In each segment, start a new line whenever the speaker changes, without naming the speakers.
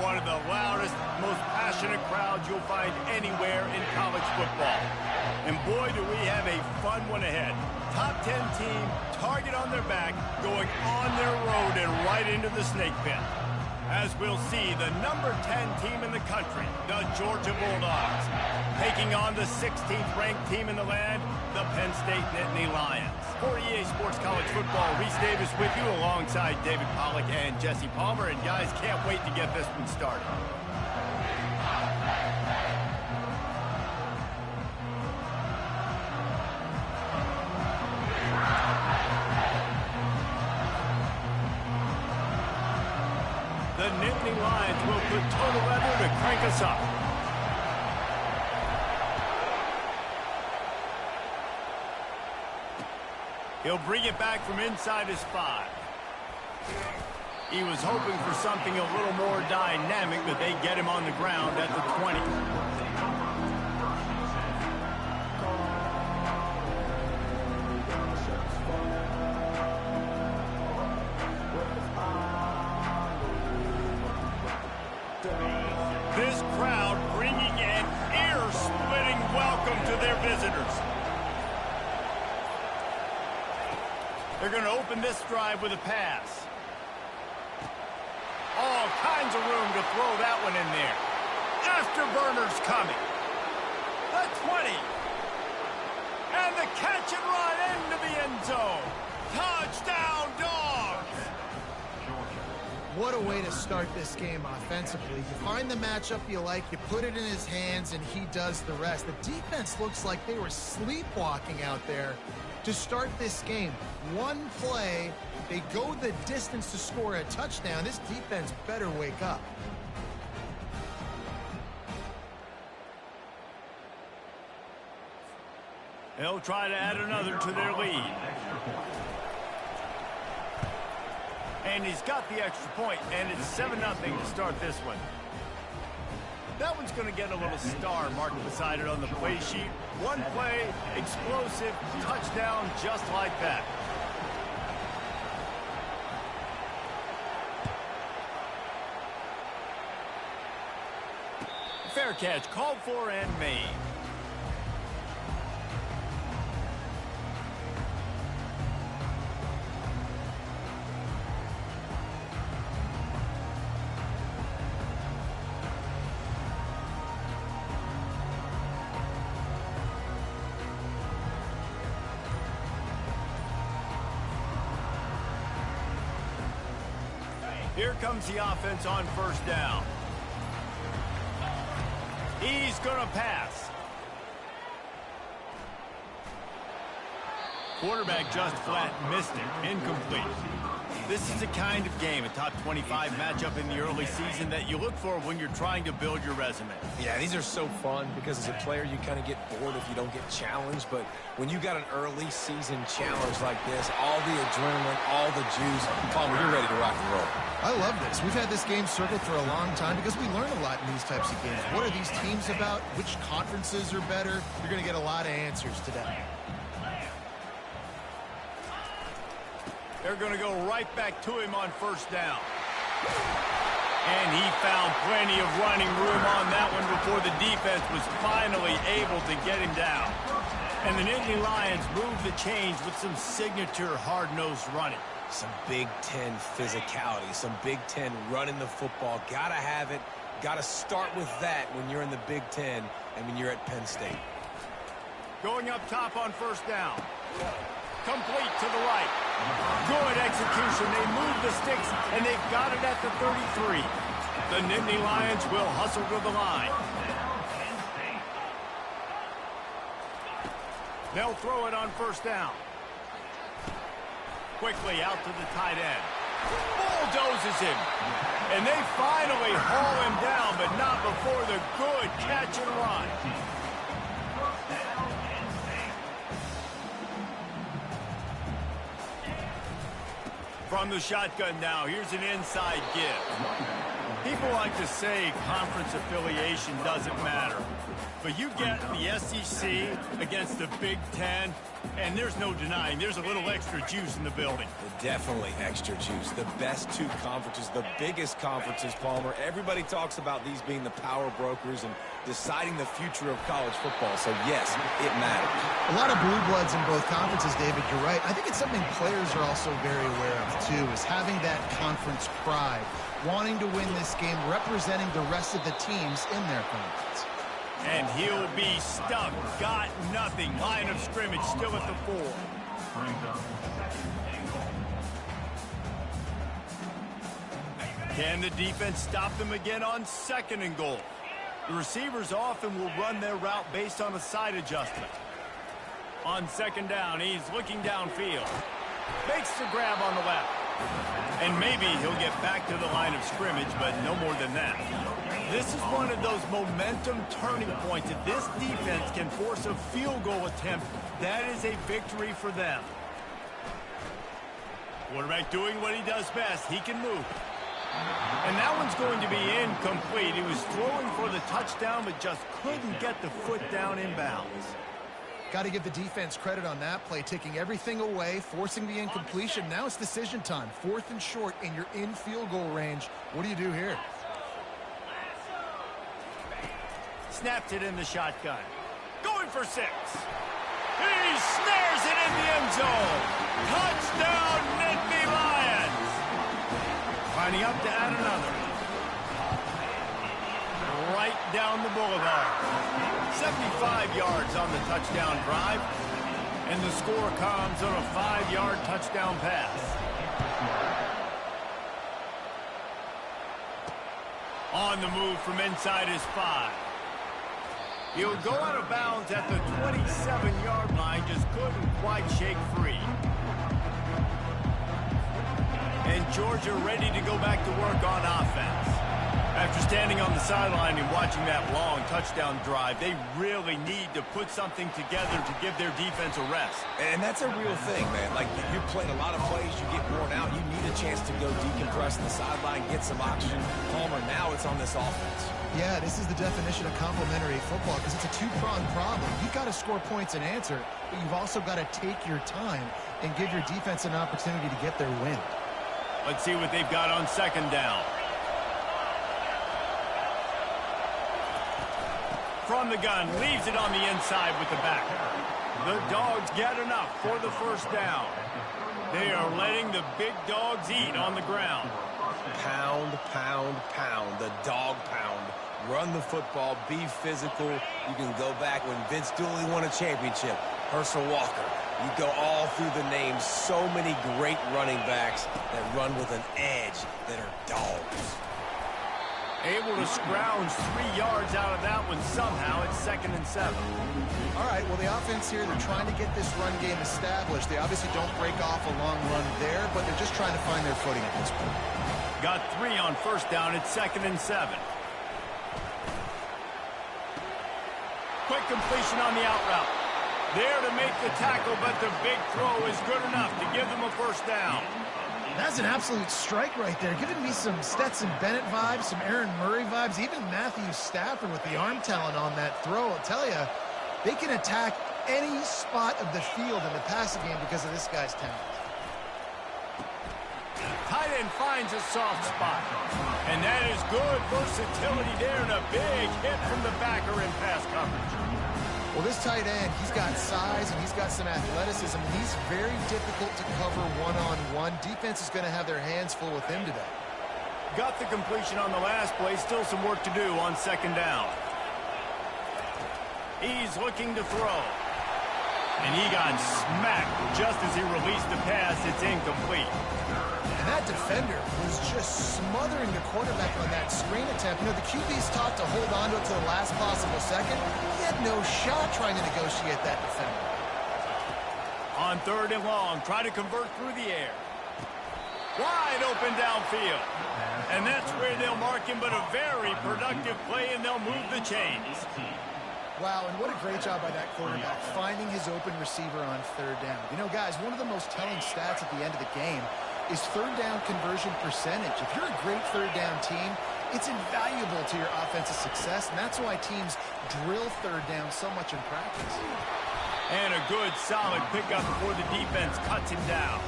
one of the loudest, most passionate crowds you'll find anywhere in college football. And boy, do we have a fun one ahead. Top 10 team, target on their back, going on their road and right into the snake pit. As we'll see, the number 10 team in the country, the Georgia Bulldogs, taking on the 16th ranked team in the land, the Penn State Nittany Lions. For EA Sports College Football, Reese Davis with you alongside David Pollack and Jesse Palmer. And guys, can't wait to get this one started. The Nittany Lions will put total leather to crank us up. He'll bring it back from inside his 5. He was hoping for something a little more dynamic, but they get him on the ground at the 20. This crowd bringing an ear-splitting welcome to their visitors. They're going to open this drive with a pass. All kinds of room to throw that one in there. Afterburners coming. The 20. And the catch and run into the end zone. Touchdown, Dogs!
What a way to start this game offensively. You find the matchup you like, you put it in his hands, and he does the rest. The defense looks like they were sleepwalking out there to start this game. One play, they go the distance to score a touchdown. This defense better wake up.
They'll try to add another to their lead. And he's got the extra point, and it's 7-0 to start this one. That one's going to get a little star marked beside it on the play sheet. One play, explosive, touchdown, just like that. Fair catch, called for and made. Here comes the offense on first down. He's going to pass. Quarterback just flat missed it. Incomplete. This is the kind of game, a top 25 matchup in the early season, that you look for when you're trying to build your resume.
Yeah, these are so fun because as a player, you kind of get bored if you don't get challenged. But when you got an early season challenge like this, all the adrenaline, all the juice, Palmer, you're ready to rock and roll.
I love this. We've had this game circled for a long time because we learn a lot in these types of games. What are these teams about? Which conferences are better? You're going to get a lot of answers today.
They're going to go right back to him on first down. And he found plenty of running room on that one before the defense was finally able to get him down. And the Nittany Lions move the chains with some signature hard-nosed running.
Some Big Ten physicality, some Big Ten running the football. Got to have it. Got to start with that when you're in the Big Ten and when you're at Penn State.
Going up top on first down. Complete to the right. Good execution. They move the sticks, and they've got it at the 33. The Nittany Lions will hustle to the line. They'll throw it on first down. Quickly out to the tight end. Bulldozes him. And they finally haul him down, but not before the good catch and run. From the shotgun now, here's an inside give. People like to say conference affiliation doesn't matter. But you get the SEC against the Big Ten, and there's no denying there's a little extra juice in the building.
Definitely extra juice. The best two conferences, the biggest conferences, Palmer. Everybody talks about these being the power brokers and deciding the future of college football. So, yes, it matters.
A lot of blue bloods in both conferences, David. You're right. I think it's something players are also very aware of, too, is having that conference pride, wanting to win this game, representing the rest of the teams in their conference.
And he'll be stuck. Got nothing. Line of scrimmage still at the 4. Can the defense stop them again on 2nd and goal? The receivers often will run their route based on a side adjustment. On 2nd down, he's looking downfield. Makes the grab on the left. And maybe he'll get back to the line of scrimmage, but no more than that. This is one of those momentum turning points. If this defense can force a field goal attempt, that is a victory for them. Quarterback doing what he does best. He can move. And that one's going to be incomplete. He was throwing for the touchdown, but just couldn't get the foot down inbounds.
Got to give the defense credit on that play, taking everything away, forcing the incompletion. Now it's decision time. 4th and short, and you're in field goal range. What do you do here?
Snapped it in the shotgun. Going for 6. He snares it in the end zone. Touchdown, Nittany Lions. Lining up to add another. Right down the boulevard. 75 yards on the touchdown drive. And the score comes on a 5-yard touchdown pass. On the move from inside his 5. He'll go out of bounds at the 27-yard line. Just couldn't quite shake free. And Georgia ready to go back to work on offense. After standing on the sideline and watching that long touchdown drive, they really need to put something together to give their defense a rest.
And that's a real thing, man. Like, you played a lot of plays, you get worn out, you need a chance to go decompress the sideline, get some oxygen. Palmer, now it's on this offense.
Yeah, this is the definition of complementary football because it's a two-pronged problem. You've got to score points and answer, but you've also got to take your time and give your defense an opportunity to get their win.
Let's see what they've got on 2nd down. From the gun, leaves it on the inside with the back. The Dogs get enough for the 1st down. They are letting the big dogs eat on the ground.
Pound, pound, pound. The dog pound. Run the football. Be physical. You can go back when Vince Dooley won a championship. Herschel Walker. You go all through the names. So many great running backs that run with an edge that are dogs.
Able to scrounge 3 yards out of that one somehow. It's 2nd and 7.
All right, well, the offense here, they're trying to get this run game established. They obviously don't break off a long run there, but they're just trying to find their footing at this point.
Got 3 on 1st down. It's 2nd and 7. Quick completion on the out route. There to make the tackle, but the big throw is good enough to give them a 1st down.
That's an absolute strike right there. Giving me some Stetson Bennett vibes, some Aaron Murray vibes, even Matthew Stafford with the arm talent on that throw. I'll tell you, they can attack any spot of the field in the passing game because of this guy's talent.
Tight end finds a soft spot. And that is good versatility there and a big hit from the backer in pass coverage.
Well, this tight end, he's got size and he's got some athleticism. He's very difficult to cover one-on-one. Defense is going to have their hands full with him today.
Got the completion on the last play. Still some work to do on 2nd down. He's looking to throw. And he got smacked just as he released the pass. It's incomplete.
And that defender was just smothering the quarterback on that screen attempt. You know, the QB's taught to hold on to it to the last possible second. He had no shot trying to negotiate that defender.
On 3rd and long, try to convert through the air. Wide open downfield. And that's where they'll mark him, but a very productive play, and they'll move the chains.
Wow, and what a great job by that quarterback, finding his open receiver on 3rd down. You know, guys, one of the most telling stats at the end of the game is 3rd down conversion percentage. If you're a great 3rd down team, It's invaluable to your offensive success, and that's why teams drill third down so much in practice.
And a good, solid pickup before the defense cuts him down.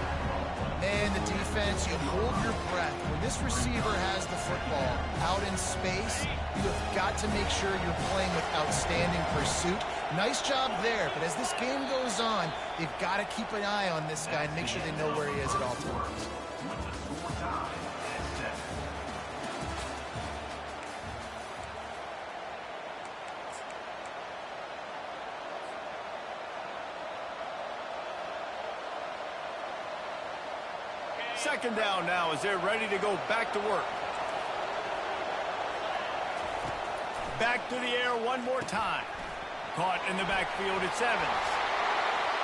And the defense, you hold your breath. When this receiver has the football out in space, you have got to make sure you're playing with outstanding pursuit. Nice job there, but as this game goes on, they've got to keep an eye on this guy and make sure they know where he is at all times.
Second down now as they're ready to go back to work. Back to the air one more time. Caught in the backfield, it's Evans.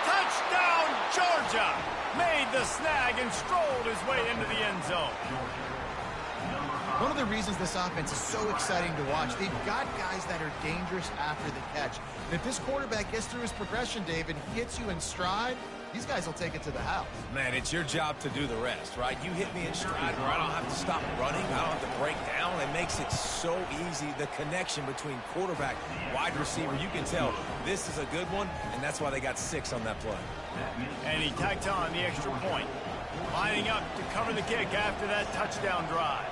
Touchdown, Georgia! Made the snag and strolled his way into the end zone.
One of the reasons this offense is so exciting to watch, they've got guys that are dangerous after the catch. And if this quarterback gets through his progression, David, gets you in stride, these guys will take it to the house.
Man, it's your job to do the rest, right? You hit me in stride where I don't have to stop running. I don't have to break down. It makes it so easy. The connection between quarterback, wide receiver, you can tell this is a good one, and that's why they got 6 on that play.
And he tacked on the extra point. Lining up to cover the kick after that touchdown drive.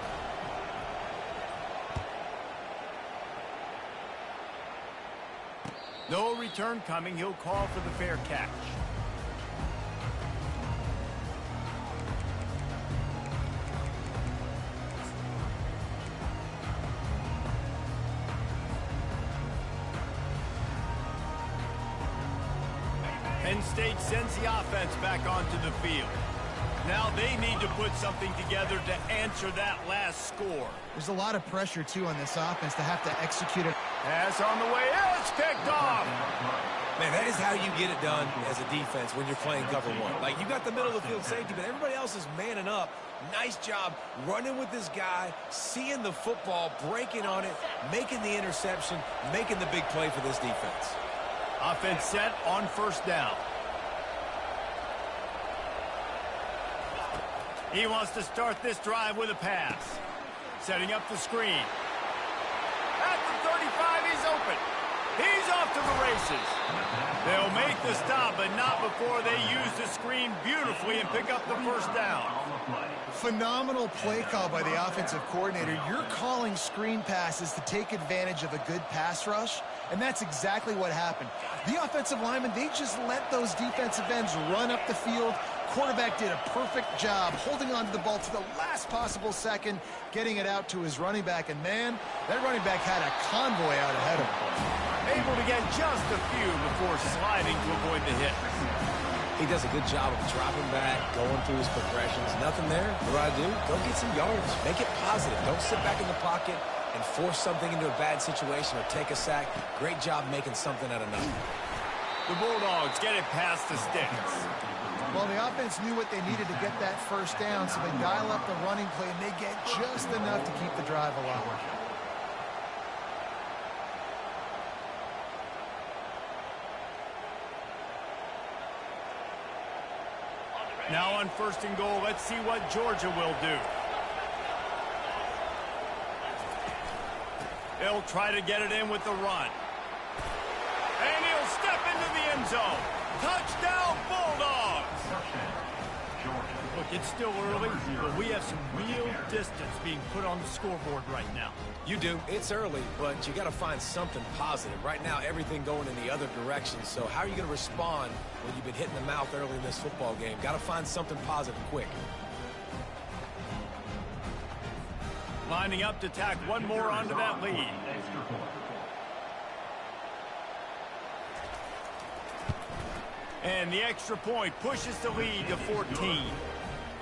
No return coming. He'll call for the fair catch. Penn State sends the offense back onto the field. Now they need to put something together to answer that last score.
There's a lot of pressure, too, on this offense to have to execute it.
Pass on the way. It's picked off.
Man, that is how you get it done as a defense when you're playing cover one. Like, you got the middle of the field safety, but everybody else is manning up. Nice job running with this guy, seeing the football, breaking on it, making the interception, making the big play for this defense.
Offense set on first down. He wants to start this drive with a pass. Setting up the screen. At the 35, he's open. He's off to the races. They'll make the stop, but not before they use the screen beautifully and pick up the first down.
Phenomenal play call by the offensive coordinator. You're calling screen passes to take advantage of a good pass rush, and that's exactly what happened. The offensive linemen, they just let those defensive ends run up the field. Quarterback did a perfect job holding on to the ball to the last possible second, getting it out to his running back, and man, that running back had a convoy out ahead of him.
Able to get just a few before sliding to avoid the hit.
He does a good job of dropping back, going through his progressions. Nothing there. What do? Go get some yards. Make it positive. Don't sit back in the pocket and force something into a bad situation or take a sack. Great job making something out of nothing.
The Bulldogs get it past the sticks.
Well, the offense knew what they needed to get that first down, so they dial up the running play, and they get just enough to keep the drive alive.
Now on first and goal, let's see what Georgia will do. They'll try to get it in with the run. And he'll step into the end zone. Touchdown, Bulldogs! Look, it's still early, but we have some real distance being put on the scoreboard right now.
You do. It's early, but you got to find something positive. Right now, everything going in the other direction. So how are you going to respond when you've been hit in the mouth early in this football game? Got to find something positive quick.
Lining up to tack one more onto that lead. And the extra point pushes the lead to 14.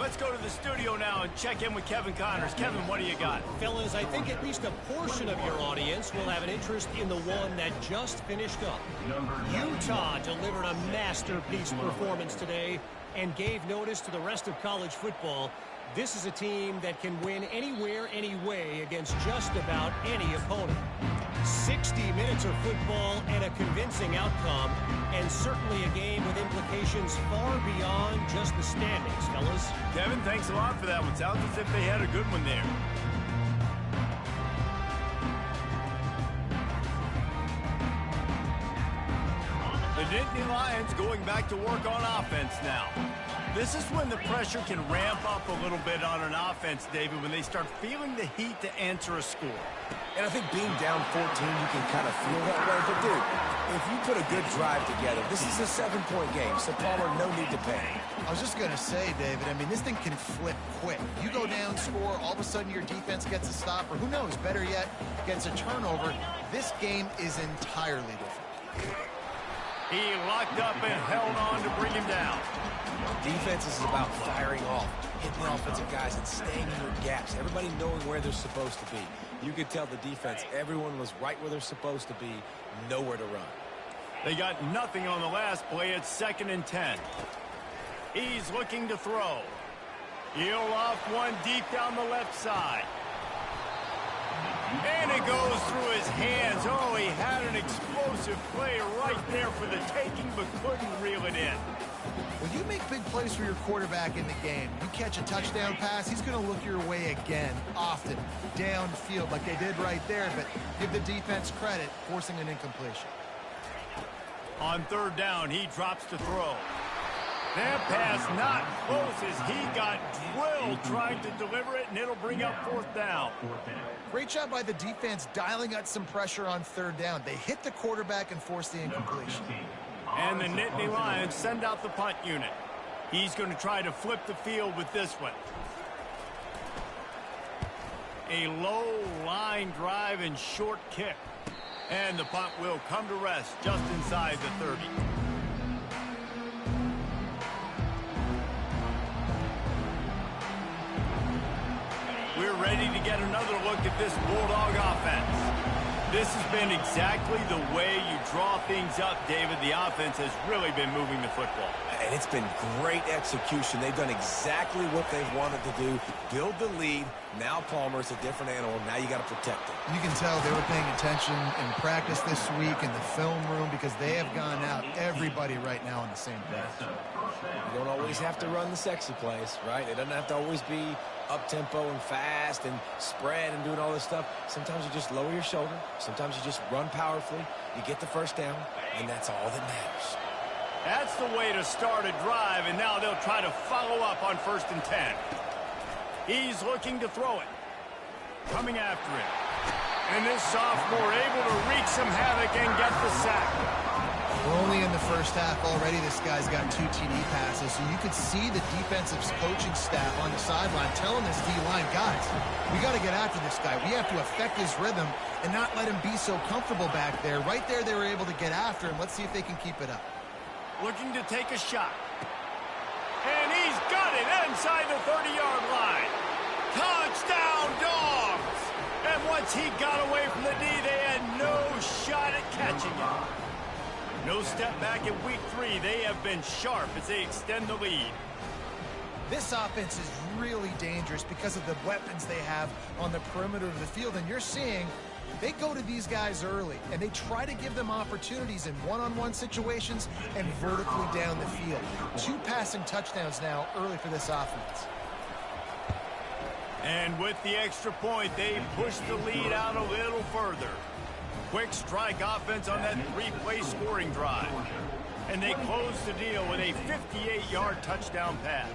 Let's go to the studio now and check in with Kevin Connors. Kevin, what do you got?
Fellas, I think at least a portion of your audience will have an interest in the one that just finished up. Utah delivered a masterpiece performance today and gave notice to the rest of college football. This is a team that can win anywhere, any way against just about any opponent. 60 minutes of football and a convincing outcome, and certainly a game with implications far beyond just the standings, fellas.
Kevin, thanks a lot for that one. Sounds as if they had a good one there. Nittany Lions going back to work on offense now. This is when the pressure can ramp up a little bit on an offense, David, when they start feeling the heat to answer a score.
And I think being down 14, you can kind of feel that way. But, dude, if you put a good drive together, this is a 7-point game, so Palmer, no need to panic.
I was just going to say, David, I mean, this thing can flip quick. You go down, score, all of a sudden your defense gets a stop, or who knows, better yet, gets a turnover. This game is entirely different.
He locked up and held on to bring him down.
Defense is about firing off, hitting the offensive guys, and staying in your gaps. Everybody knowing where they're supposed to be. You could tell the defense, everyone was right where they're supposed to be, nowhere to run.
They got nothing on the last play. It's 2nd and 10. He's looking to throw. He'll off one deep down the left side. And it goes through his hands. Oh, he had an explosive play right there for the taking, but couldn't reel it in.
When you make big plays for your quarterback in the game, you catch a touchdown pass, he's going to look your way again, often, downfield, like they did right there, but give the defense credit, forcing an incompletion.
On 3rd down, he drops to throw. That pass not close as he got drilled trying to deliver it, and it'll bring up 4th down.
Great job by the defense dialing out some pressure on 3rd down. They hit the quarterback and forced the incompletion.
And the Nittany Lions send out the punt unit. He's going to try to flip the field with this one. A low line drive and short kick. And the punt will come to rest just inside the 30. We're ready to get another look at this Bulldog offense. This has been exactly the way you draw things up, David. The offense has really been moving the football.
And it's been great execution. They've done exactly what they've wanted to do. Build the lead. Now Palmer's a different animal. Now you got to protect him.
You can tell they were paying attention in practice this week in the film room because they have gone out, everybody right now on the same page.
You don't always have to run the sexy plays, right? It doesn't have to always be up-tempo and fast and spread and doing all this stuff. Sometimes you just lower your shoulder. Sometimes you just run powerfully. You get the 1st down, and that's all that matters.
That's the way to start a drive, and now they'll try to follow up on 1st and 10. He's looking to throw it. Coming after it. And this sophomore able to wreak some havoc and get the sack.
We're only in the 1st half already. This guy's got 2 TD passes, so you could see the defensive coaching staff on the sideline telling this D-line, guys, we got to get after this guy. We have to affect his rhythm and not let him be so comfortable back there. Right there, they were able to get after him. Let's see if they can keep it up.
Looking to take a shot. And he's got it inside the 30-yard line. Touchdown, Dogs! And once he got away from the D, they had no shot at catching him. No step back in week 3. They have been sharp as they extend the lead.
This offense is really dangerous because of the weapons they have on the perimeter of the field. And you're seeing they go to these guys early, and they try to give them opportunities in one-on-one situations and vertically down the field. 2 passing touchdowns now early for this offense.
And with the extra point, they push the lead out a little further. Quick strike offense on that 3-play scoring drive. And they close the deal with a 58-yard touchdown pass.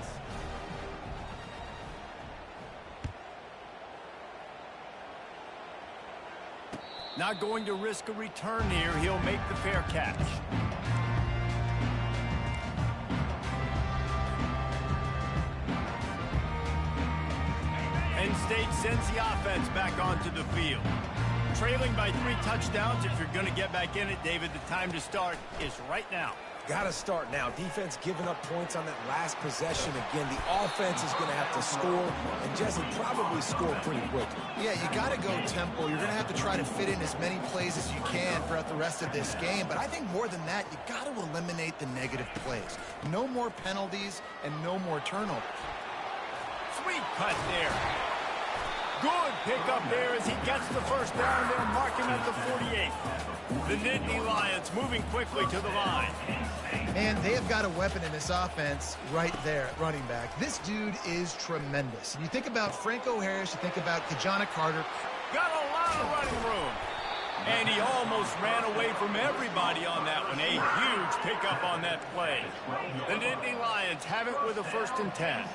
Not going to risk a return here. He'll make the fair catch. Penn State sends the offense back onto the field. Trailing by 3 touchdowns. If you're going to get back in it, David, the time to start is right now.
Got to start now. Defense giving up points on that last possession. Again, the offense is going to have to score, and Jesse probably score pretty quickly.
Yeah, you got to go tempo. You're going to have to try to fit in as many plays as you can throughout the rest of this game. But I think more than that, you got to eliminate the negative plays. No more penalties and no more turnovers.
Sweet cut there. Good pickup there as he gets the 1st down. They'll mark him at the 48. The Nittany Lions moving quickly to the line.
And they have got a weapon in this offense right there at running back. This dude is tremendous. And you think about Franco Harris, you think about Kajana Carter.
Got a lot of running room. And he almost ran away from everybody on that one. A huge pickup on that play. The Nittany Lions have it with a 1st and 10.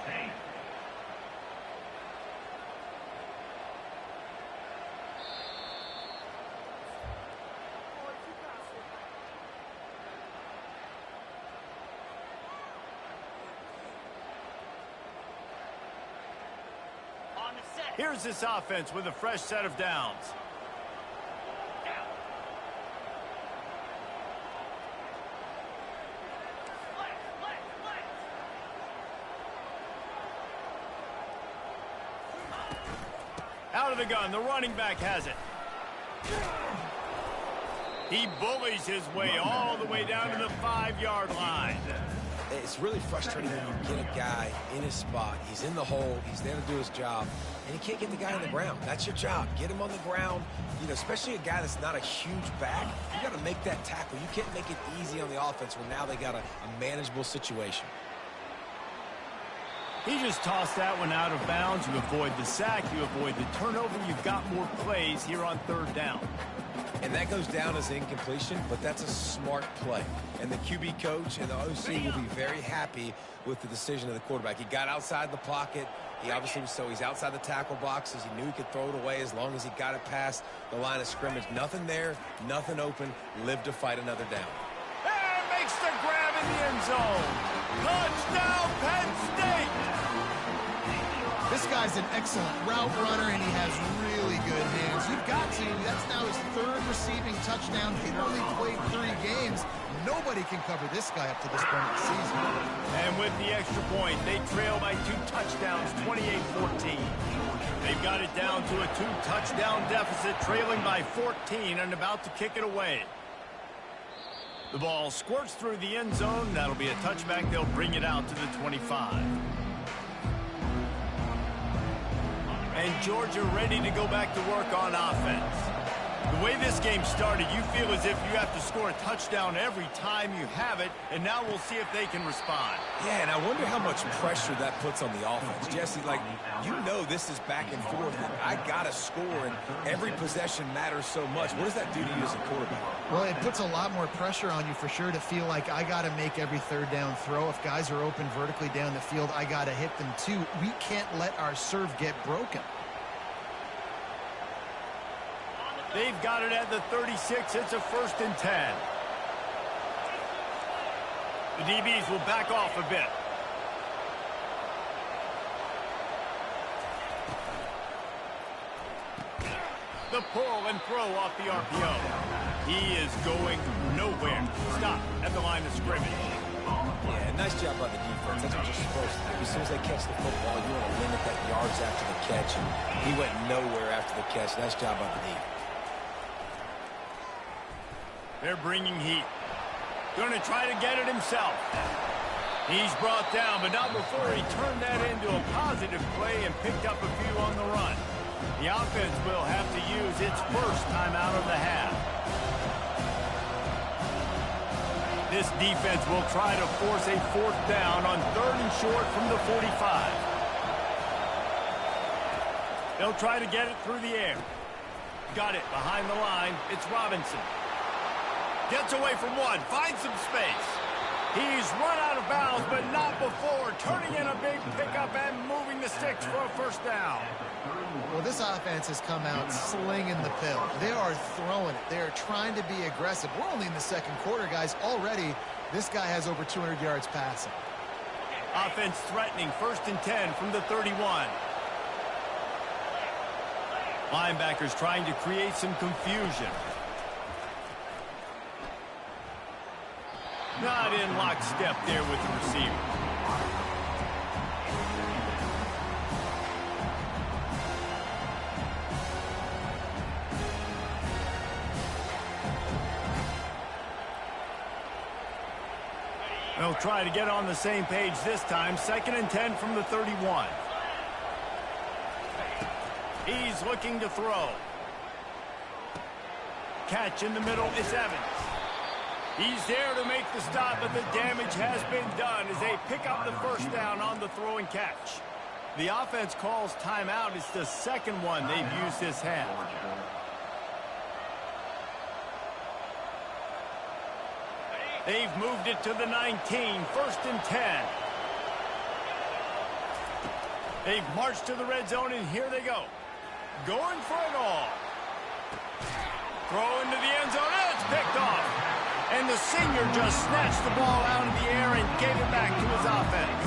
Here's this offense with a fresh set of downs. Out of the gun, the running back has it. He bullies his way all the way down to the 5-yard line.
It's really frustrating when you get a guy in his spot. He's in the hole. He's there to do his job. And he can't get the guy on the ground. That's your job. Get him on the ground. You know, especially a guy that's not a huge back. You got to make that tackle. You can't make it easy on the offense when now they got a manageable situation.
He just tossed that one out of bounds. You avoid the sack. You avoid the turnover. You've got more plays here on 3rd down.
And that goes down as incompletion, but that's a smart play. And the QB coach and the OC will be very happy with the decision of the quarterback. He got outside the pocket. He obviously was he's outside the tackle boxes. He knew he could throw it away as long as he got it past the line of scrimmage. Nothing there, nothing open. Live to fight another down.
And makes the grab in the end zone. Touchdown, Penn State!
This guy's an excellent route runner, and he has really good hands. You've got to. That's now his 3rd receiving touchdown. He only played 3 games. Nobody can cover this guy up to this point of the season.
And with the extra point, they trail by 2 touchdowns, 28-14. They've got it down to a 2-touchdown deficit, trailing by 14 and about to kick it away. The ball squirts through the end zone. That'll be a touchback. They'll bring it out to the 25. And Georgia ready to go back to work on offense. The way this game started, you feel as if you have to score a touchdown every time you have it, and now we'll see if they can respond.
Yeah, and I wonder how much pressure that puts on the offense. Jesse, like, you know this is back and forth, and I got to score, and every possession matters so much. What does that do to you as a quarterback?
Well, it puts a lot more pressure on you for sure to feel like I got to make every 3rd down throw. If guys are open vertically down the field, I got to hit them too. We can't let our serve get broken.
They've got it at the 36. It's a 1st and 10. The DBs will back off a bit. The pull and throw off the RPO. He is going nowhere. Stop at the line of scrimmage.
Yeah, nice job by the defense. That's what you're supposed to do. As soon as they catch the football, you want to limit that yards after the catch. And he went nowhere after the catch. Nice job by the defense.
They're bringing heat. Going to try to get it himself. He's brought down, but not before he turned that into a positive play and picked up a few on the run. The offense will have to use its 1st timeout of the half. This defense will try to force a 4th down on 3rd and short from the 45. They'll try to get it through the air. Got it behind the line. It's Robinson. Gets away from one, finds some space. He's run out of bounds, but not before turning in a big pickup and moving the sticks for a 1st down.
Well, this offense has come out slinging the pill. They are throwing it. They are trying to be aggressive. We're only in the 2nd quarter, guys. Already, this guy has over 200 yards passing.
Offense threatening, 1st and 10 from the 31. Linebackers trying to create some confusion. Not in lockstep there with the receiver. They'll try to get on the same page this time. 2nd and 10 from the 31. He's looking to throw. Catch in the middle. It's Evans. He's there to make the stop, but the damage has been done as they pick up the 1st down on the throw and catch. The offense calls timeout. It's the 2nd one they've used this half. They've moved it to the 19, 1st and 10. They've marched to the red zone, and here they go. Going for it all. Throw into the end zone, and it's picked off. And the senior just snatched the ball out of the air and gave it back to his offense.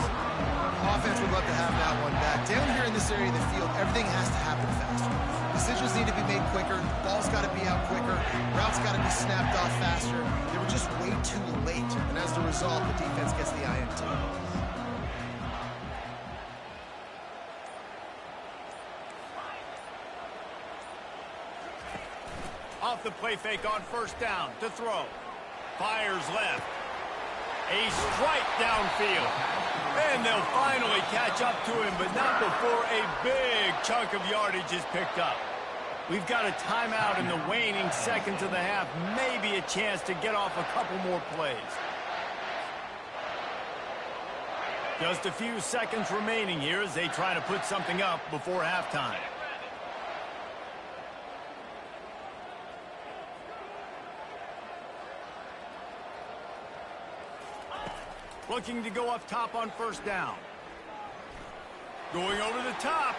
Offense would love to have that one back. Down here in this area of the field, everything has to happen faster. Decisions need to be made quicker. The ball's got to be out quicker. Routes got to be snapped off faster. They were just way too late. And as a result, the defense gets the INT.
Off the play fake on 1st down to throw. Fires left. A strike downfield. And they'll finally catch up to him, but not before a big chunk of yardage is picked up. We've got a timeout in the waning seconds of the half. Maybe a chance to get off a couple more plays. Just a few seconds remaining here as they try to put something up before halftime. Looking to go up top on 1st down. Going over the top.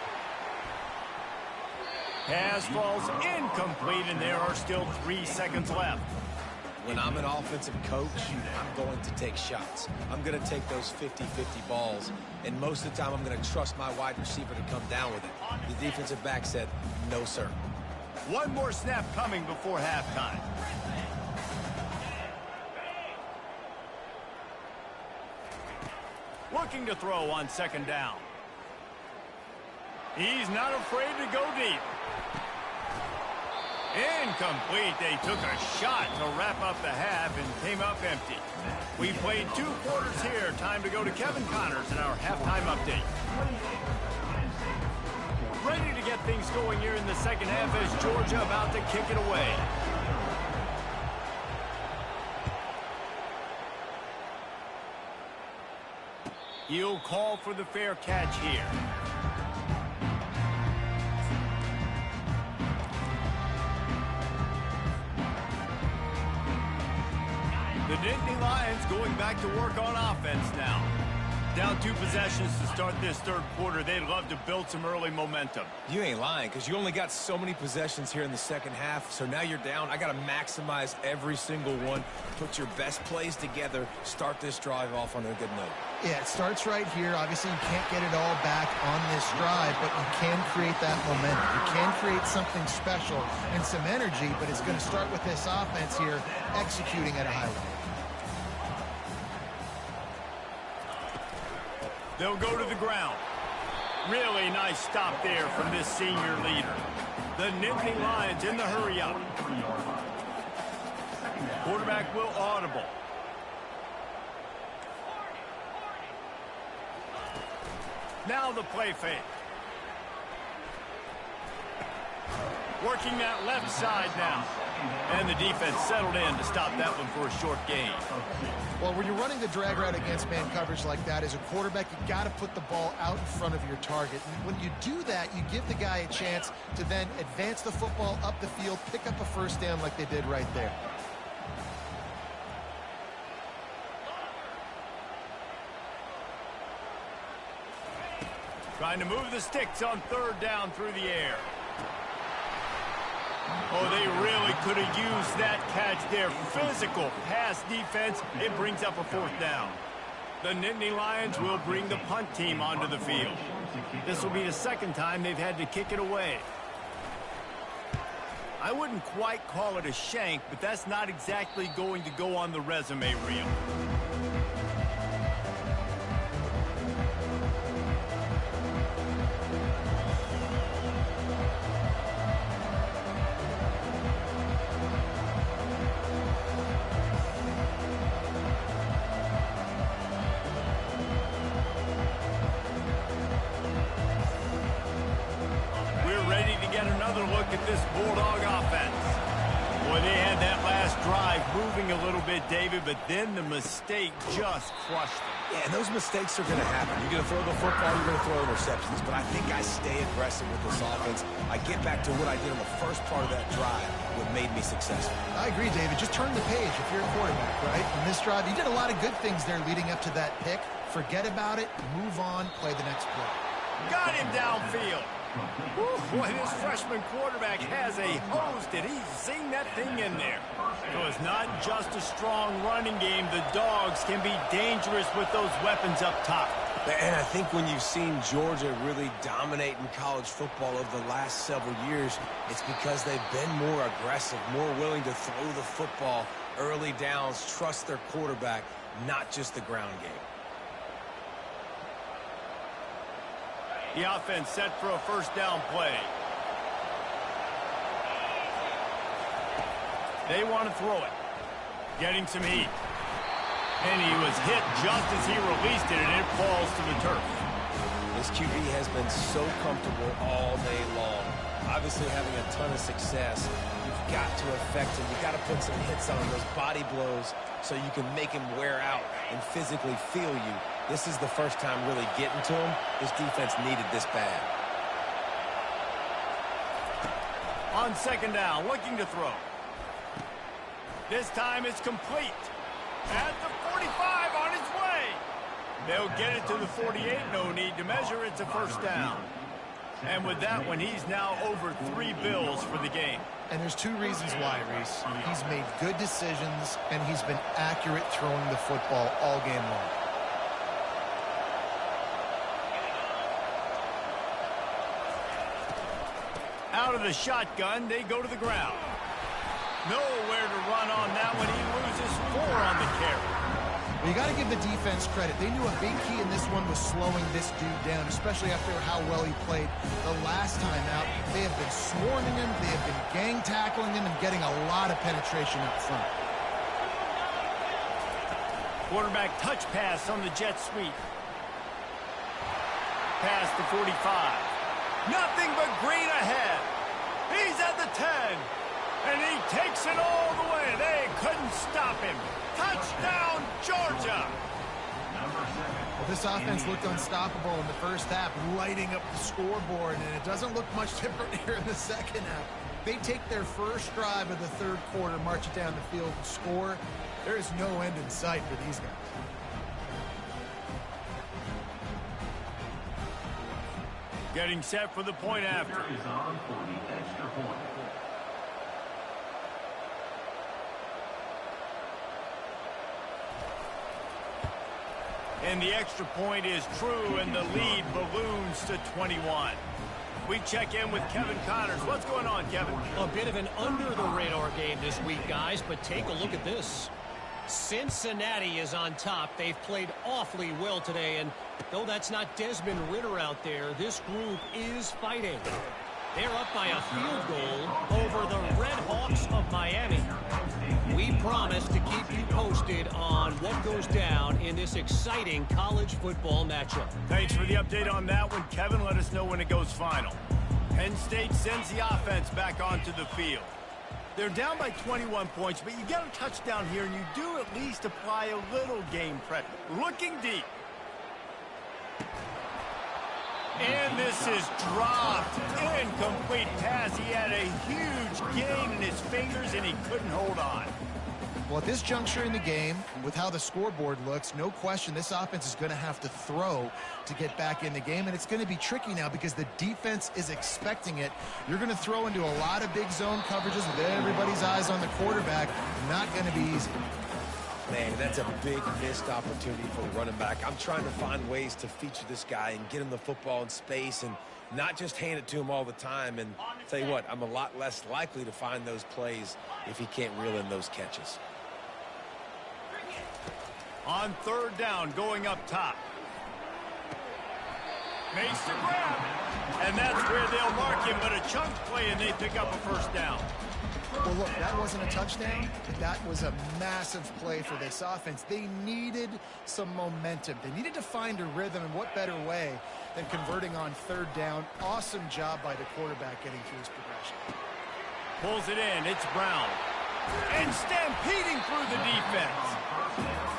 Pass falls incomplete, and there are still 3 seconds left.
When I'm an offensive coach, I'm going to take shots. I'm going to take those 50-50 balls, and most of the time I'm going to trust my wide receiver to come down with it. The defensive back said, no, sir.
One more snap coming before halftime. Looking to throw on 2nd down. He's not afraid to go deep. Incomplete. They took a shot to wrap up the half and came up empty. We played 2 quarters here. Time to go to Kevin Connors in our halftime update. Ready to get things going here in the 2nd half as Georgia about to kick it away. He'll call for the fair catch here. The Nittany Lions going back to work on offense now. Down 2 possessions to start this 3rd quarter. They'd love to build some early momentum.
You ain't lying, because you only got so many possessions here in the 2nd half, so now you're down. I got to maximize every single one, put your best plays together, start this drive off on a good note.
Yeah, it starts right here. Obviously, you can't get it all back on this drive, but you can create that momentum. You can create something special and some energy, but it's going to start with this offense here executing at a high level.
They'll go to the ground. Really nice stop there from this senior leader. The Nittany Lions in the hurry up. Quarterback will audible. Now the play fake. Working that left side now. And the defense settled in to stop that one for a short gain.
Well, when you're running the drag route against man coverage like that, as a quarterback, you got to put the ball out in front of your target. And when you do that, you give the guy a chance to then advance the football up the field, pick up a 1st down like they did right there.
Trying to move the sticks on 3rd down through the air. Oh, they really could have used that catch there. Physical pass defense. It brings up a 4th down. The Nittany Lions will bring the punt team onto the field. This will be the 2nd time they've had to kick it away. I wouldn't quite call it a shank, but that's not exactly going to go on the resume reel. Another look at this Bulldog offense. Boy, they had that last drive moving a little bit, David, but then the mistake just crushed them.
Yeah, and those mistakes are going to happen. You're going to throw the football, you're going to throw interceptions, but I think I stay aggressive with this offense. I get back to what I did on the first part of that drive, what made me successful.
I agree, David. Just turn the page if you're a quarterback, right? In this drive, you did a lot of good things there leading up to that pick. Forget about it, move on, play the next play.
Got him downfield. Whew, boy, this freshman quarterback has a hose. Did he zing that thing in there? So it's not just a strong running game. The Dogs can be dangerous with those weapons up top.
And I think when you've seen Georgia really dominate in college football over the last several years, it's because they've been more aggressive, more willing to throw the football early downs, trust their quarterback, not just the ground game.
The offense set for a first down play. They want to throw it. Getting some heat. And he was hit just as he released it, and it falls to the turf.
This QB has been so comfortable all day long. Obviously having a ton of success. You've got to affect him. You've got to put some hits on him, those body blows, so you can make him wear out and physically feel you. This is the first time really getting to him. This defense needed this bad.
On second down, looking to throw. This time it's complete. At the 45, on its way. They'll get it to the 48. No need to measure. It's a first down. And with that one, he's now over 3 bills for the game.
And there's 2 reasons why, Reese. He's made good decisions, and he's been accurate throwing the football all game long.
Out of the shotgun, they go to the ground. Nowhere to run on that one. He loses 4 on the carry.
Well, you got to give the defense credit. They knew a big key in this one was slowing this dude down, especially after how well he played the last time out. They have been swarming him, they have been gang tackling him, and getting a lot of penetration up front.
Quarterback touch pass on the jet sweep. Pass to 45. Nothing but green ahead. He's at the 10. And he takes it all the way. They couldn't stop him. Touchdown, Georgia.
Well, this offense looked unstoppable in the first half, lighting up the scoreboard, and it doesn't look much different here in the second half. They take their first drive of the third quarter, march it down the field, and score. There is no end in sight for these guys.
Getting set for the point after. And the extra point is true, and the lead balloons to 21. We check in with Kevin Connors. What's going on, Kevin?
A bit of an under-the-radar game this week, guys, but take a look at this. Cincinnati is on top. They've played awfully well today, and though that's not Desmond Ridder out there, this group is fighting. They're up by a field goal over the Red Hawks of Miami. We promise to keep you posted on what goes down in this exciting college football matchup.
Thanks for the update on that one, Kevin. Let us know when it goes final. Penn State sends the offense back onto the field. They're down by 21 points, but you get a touchdown here, and you do at least apply a little game pressure. Looking deep. And this is dropped. Incomplete pass. He had a huge gain in his fingers, and he couldn't hold on.
Well, at this juncture in the game, with how the scoreboard looks, no question this offense is going to have to throw to get back in the game, and it's going to be tricky now because the defense is expecting it. You're going to throw into a lot of big zone coverages with everybody's eyes on the quarterback. Not going to be easy.
Man, that's a big missed opportunity for the running back. I'm trying to find ways to feature this guy and get him the football in space and not just hand it to him all the time. And tell you what, I'm a lot less likely to find those plays if he can't reel in those catches.
On third down, going up top. Makes the grab. And that's where they'll mark him, but a chunk play, and they pick up a first down.
Well, look, that wasn't a touchdown, but that was a massive play for this offense. They needed some momentum. They needed to find a rhythm, and what better way than converting on third down. Awesome job by the quarterback getting through his progression.
Pulls it in. It's Brown. and stampeding through the defense.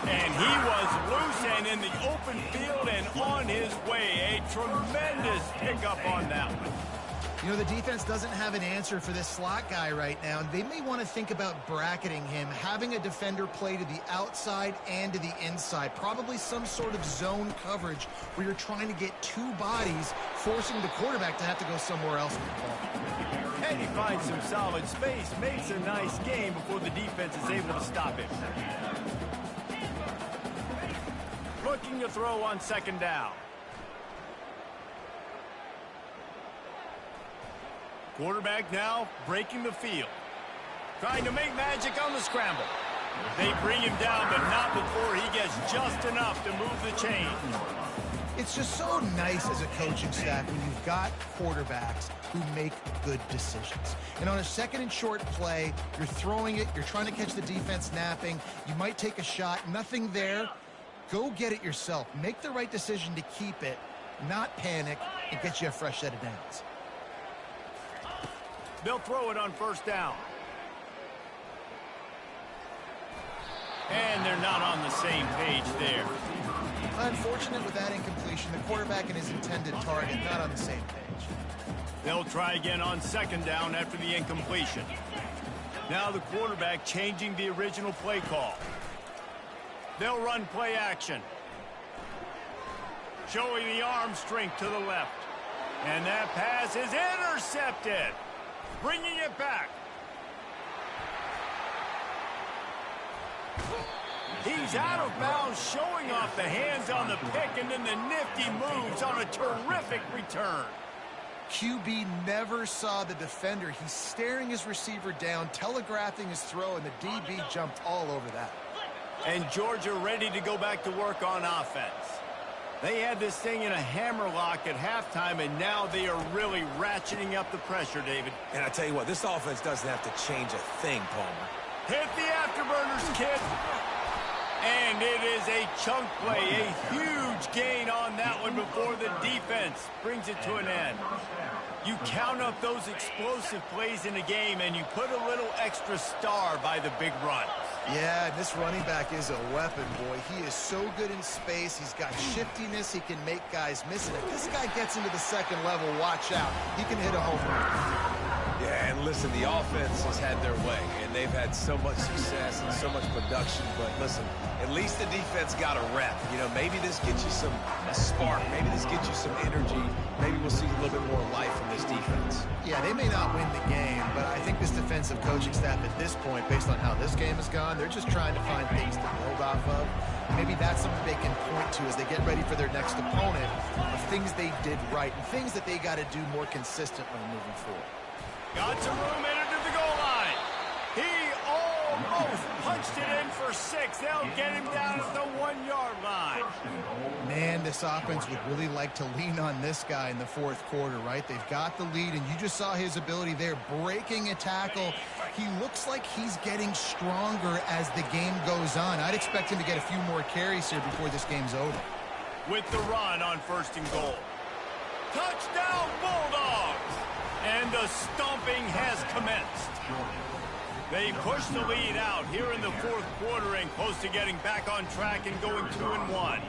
And he was loose and in the open field and on his way. A tremendous pickup on that one.
You know, the defense doesn't have an answer for this slot guy right now, and they may want to think about bracketing him, having a defender play to the outside and to the inside, probably some sort of zone coverage where you're trying to get two bodies, forcing the quarterback to have to go somewhere else with the ball.
And he finds some solid space, makes a nice game before the defense is able to stop him. Looking to throw on second down. Quarterback now breaking the field. Trying to make magic on the scramble. They bring him down, but not before he gets just enough to move the chain.
It's just so nice as a coaching staff when you've got quarterbacks who make good decisions. And on a second and short play, you're throwing it, you're trying to catch the defense napping, you might take a shot, nothing there. Go get it yourself. Make the right decision to keep it, not panic, and get you a fresh set of downs.
They'll throw it on first down. And they're not on the same page there.
Unfortunate with that incompletion. The quarterback and his intended target not on the same page.
They'll try again on second down after the incompletion. Now the quarterback changing the original play call. They'll run play action. Showing the arm strength to the left. And that pass is intercepted. Bringing it back. He's out of bounds, showing off the hands on the pick, and then the nifty moves on a terrific return.
QB never saw the defender. He's staring his receiver down, telegraphing his throw, and the DB jumped all over that.
And Georgia ready to go back to work on offense. They had this thing in a hammerlock at halftime, and now they are really ratcheting up the pressure, David.
And I tell you what, this offense doesn't have to change a thing, Palmer.
Hit the afterburners, kid. And it is a chunk play, a huge gain on that one before the defense brings it to an end. You count up those explosive plays in a game, and you put a little extra star by the big run.
Yeah, this running back is a weapon, boy. He is so good in space. He's got shiftiness. He can make guys miss it. If this guy gets into the second level, watch out. He can hit a home run.
Yeah, and listen, the offense has had their way, and they've had so much success and so much production. But listen, at least the defense got a rep. You know, maybe this gets you a spark. Maybe this gets you some energy. Maybe we'll see a little bit more life from this defense.
Yeah, they may not win the game, but I think this defensive coaching staff at this point, based on how this game has gone, they're just trying to find things to build off of. Maybe that's something they can point to as they get ready for their next opponent of things they did right and things that they got to do more consistently moving forward.
Got some room in it to the goal line. He almost punched it in for 6. They'll get him down at the 1-yard line.
Man, this offense would really like to lean on this guy in the fourth quarter, right? They've got the lead, and you just saw his ability there, breaking a tackle. He looks like he's getting stronger as the game goes on. I'd expect him to get a few more carries here before this game's over.
With the run on first and goal. Touchdown, Bulldogs! And the stomping has commenced. They push the lead out here in the fourth quarter and close to getting back on track and going 2-1.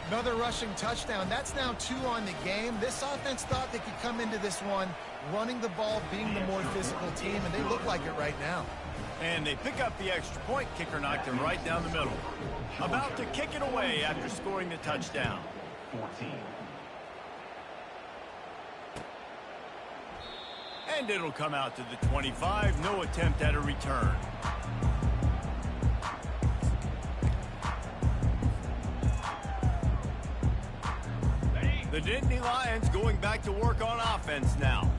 Another rushing touchdown. That's now 2 on the game. This offense thought they could come into this one running the ball, being the more physical team, and they look like it right now.
And they pick up the extra point. Kicker knocked him right down the middle. About to kick it away after scoring the touchdown. 14. And it'll come out to the 25. No attempt at a return. The Nittany Lions going back to work on offense now.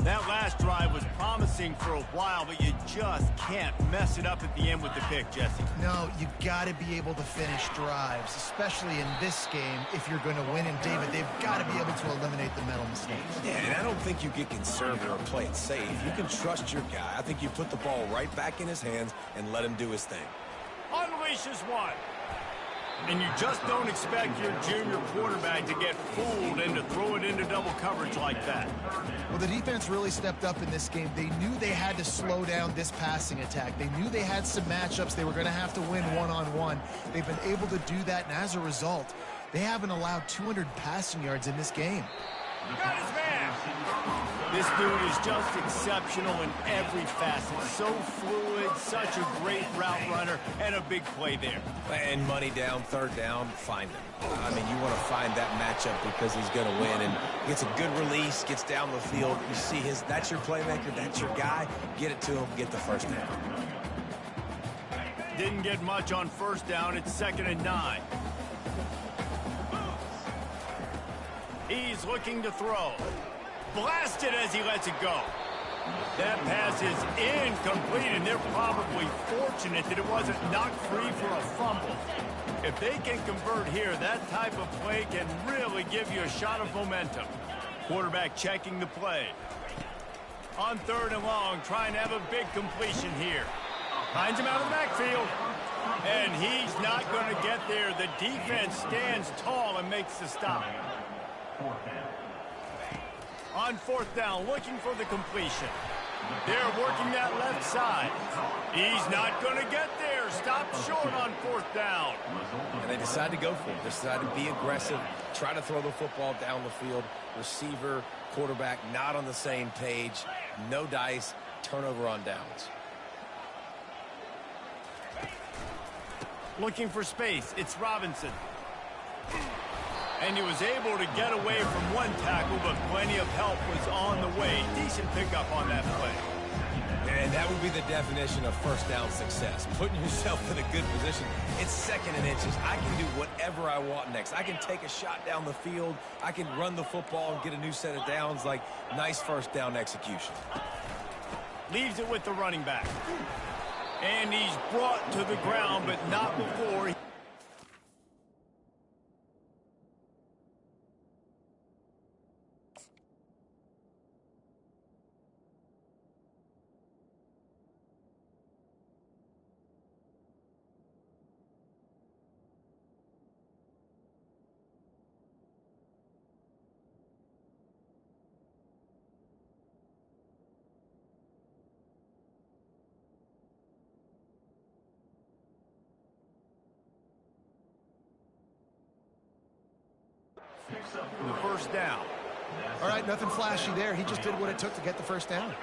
That last drive was promising for a while, but you just can't mess it up at the end with the pick, Jesse.
No, you've got to be able to finish drives, especially in this game if you're going to win. And, David, they've got to be able to eliminate the mental mistakes.
Yeah, and I don't think you get conservative or play it safe. You can trust your guy. I think you put the ball right back in his hands and let him do his thing.
Unleashes one. And you just don't expect your junior quarterback to get fooled and to throw it into double coverage like that.
Well, the defense really stepped up in this game. They knew they had to slow down this passing attack. They knew they had some matchups they were going to have to win one-on-one. They've been able to do that, and as a result, they haven't allowed 200 passing yards in this game.
Got his man. This dude is just exceptional in every facet. So fluid, such a great route runner, and a big play there.
And money down, third down, find him. I mean, you want to find that matchup because he's going to win. And gets a good release, gets down the field. You see that's your playmaker, that's your guy. Get it to him, get the first down.
Didn't get much on first down. It's 2nd and 9. He's looking to throw. Blasted as he lets it go. That pass is incomplete, and they're probably fortunate that it wasn't knocked free for a fumble. If they can convert here, that type of play can really give you a shot of momentum. Quarterback checking the play. On 3rd and long, trying to have a big completion here. Finds him out of the backfield. And he's not going to get there. The defense stands tall and makes the stop. On 4th down, looking for the completion. They're working that left side. He's not going to get there. Stopped short on 4th down.
And they decide to go for it. They decide to be aggressive, try to throw the football down the field. Receiver, quarterback, not on the same page. No dice. Turnover on downs.
Looking for space. It's Robinson. And he was able to get away from one tackle, but plenty of help was on the way. Decent pickup on that play.
And that would be the definition of first down success. Putting yourself in a good position. It's 2nd and inches. I can do whatever I want next. I can take a shot down the field. I can run the football and get a new set of downs. Like, nice first down execution.
Leaves it with the running back. And he's brought to the ground, but not before. The first down.
All right, nothing flashy there. He just did what it took to get the first down.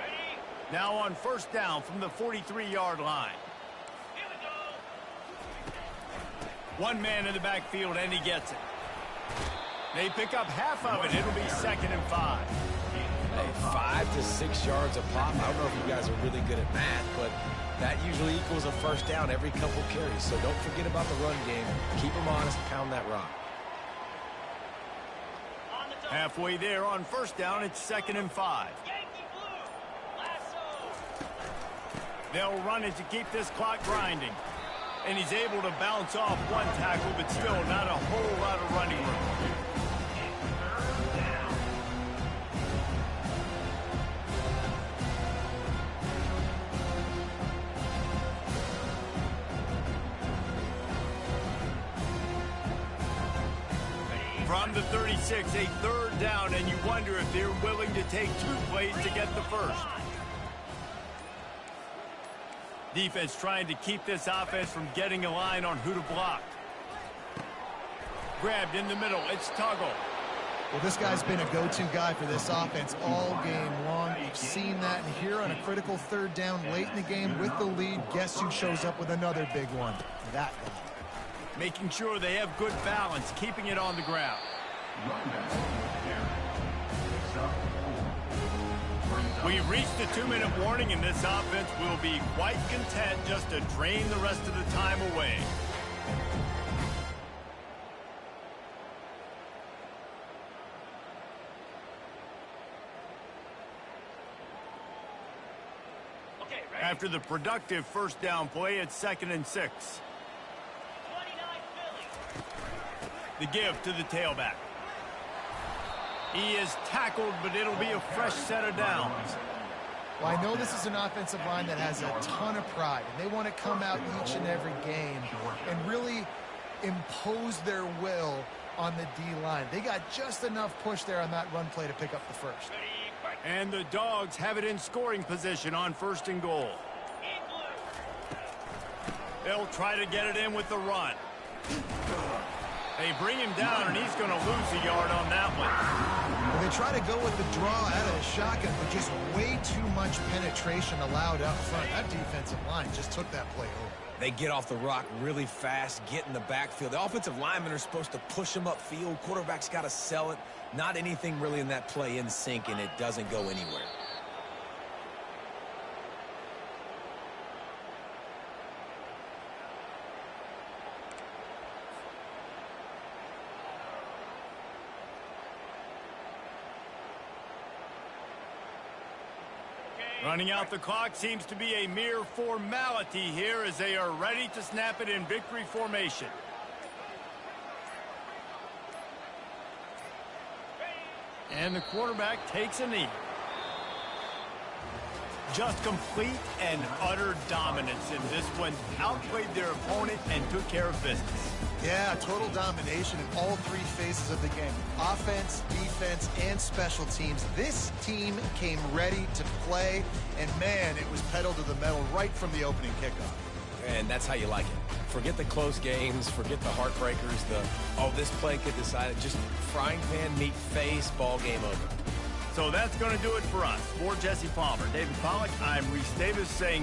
Now on 1st down from the 43-yard line. One man in the backfield, and he gets it. They pick up half of it. It'll be 2nd and 5.
Hey, 5 to 6 yards a pop. I don't know if you guys are really good at math, but that usually equals a first down every couple carries. So don't forget about the run game. Keep them honest, pound that rock.
Halfway there on 1st down, it's 2nd and 5. They'll run it to keep this clock grinding. And he's able to bounce off one tackle, but still not a whole lot of running room. From the 36, a 3rd down, and you wonder if they're willing to take 2 plays to get the first. Defense trying to keep this offense from getting a line on who to block. Grabbed in the middle. It's Tuggle.
Well, this guy's been a go-to guy for this offense all game long. We've seen that, and here on a critical 3rd down late in the game with the lead, guess who shows up with another big one? That guy.
Making sure they have good balance, keeping it on the ground. We've reached the 2-minute warning, and this offense will be quite content just to drain the rest of the time away. After the productive first down play, it's 2nd and 6. The give to the tailback. He is tackled, but it'll be a fresh set of downs.
Well, I know this is an offensive line that has a ton of pride, and they want to come out each and every game and really impose their will on the D-line. They got just enough push there on that run play to pick up the first.
And the Dogs have it in scoring position on 1st and goal. They'll try to get it in with the run. They bring him down, and he's going to lose a yard on that one.
Well, they try to go with the draw out of the shotgun, but just way too much penetration allowed up front. That defensive line just took that play over.
They get off the rock really fast, get in the backfield. The offensive linemen are supposed to push them upfield. Quarterback's got to sell it. Not anything really in that play in sync, and it doesn't go anywhere.
Running out the clock seems to be a mere formality here as they are ready to snap it in victory formation. And the quarterback takes a knee. Just complete and utter dominance in this one. Outplayed their opponent and took care of business.
Yeah, total domination in all three phases of the game. Offense, defense, and special teams. This team came ready to play, and man, it was pedal to the metal right from the opening kickoff.
And that's how you like it. Forget the close games, forget the heartbreakers, this play could decide it. Just frying pan, meat face, ball game over.
So that's going to do it for us. For Jesse Palmer, David Pollack, I'm Reese Davis saying